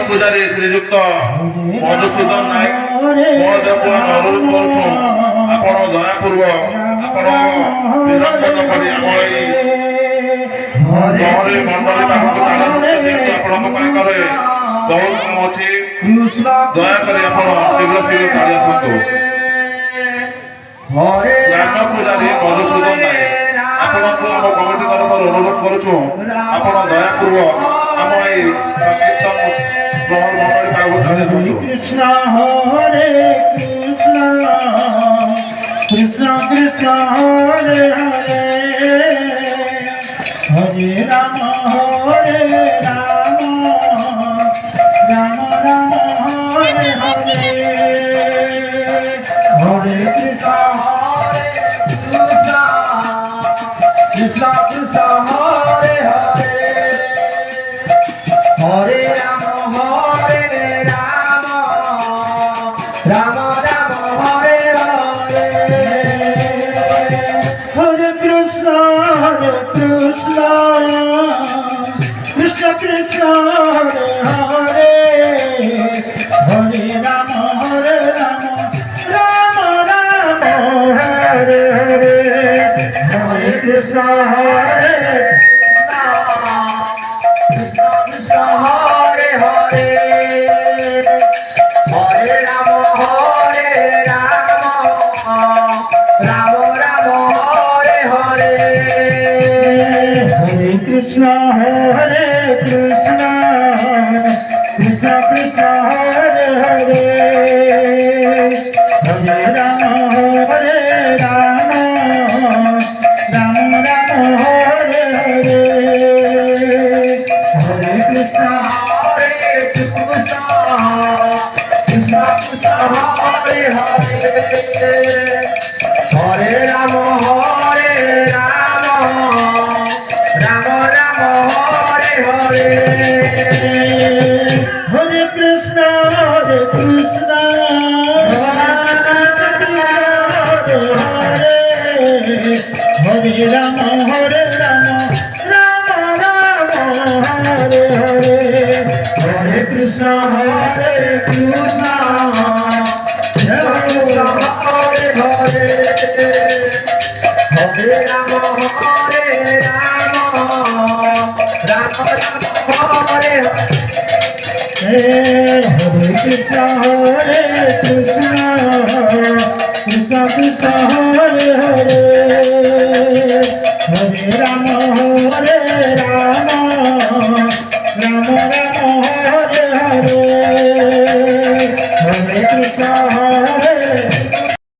पूजारी श्रीजुक्त मधुसूदन नायक महोदय को अनुरोध करूँ आपण दयापूर्वक आपण निरंजन करी मंडली पाखक आपण बहुत काम अच्छे दयाकोरी शीघ्र शीघ्र काढ़ी आसतु ग्राम पूजारी मधुसूदन नायक आपण को आम कमिटी तरफ अनुरोध करूँ आपण दयापूर्वक आम कीर्तन प्रहर मंडली पाखक कृष्ण हरे कृष्ण कृष्ण हरे हरे हरे राम राम राम हरे हरे हरे कृष्ण कृष्ण कृष्ण हरे हरे हरे राम राम राम हरे हरे हरे कृष्ण कृष्ण कृष्ण हरे हरे हरे राम राम राम हरे हरे হরে রাম রাম রাম হরে হরে হরে কৃষ্ণ কৃষ্ণ কৃষ্ণ হরে হরে হরে রাম রাম রাম হরে হরে হরে কৃষ্ণ কৃষ্ণ কৃষ্ণ কৃষ্ণ হরে হরে হরে রাম রাম রাম হরে হরে হরে কৃষ্ণ কৃষ্ণ হরে রাম রাম রাম হরে হরে হরে কৃষ্ণ কৃষ্ণ হরে হরে হরে রাম রাম রাম হরে হরে কৃষ্ণ কৃষ্ণ কৃষ্ণ হরে হরে হরে রাম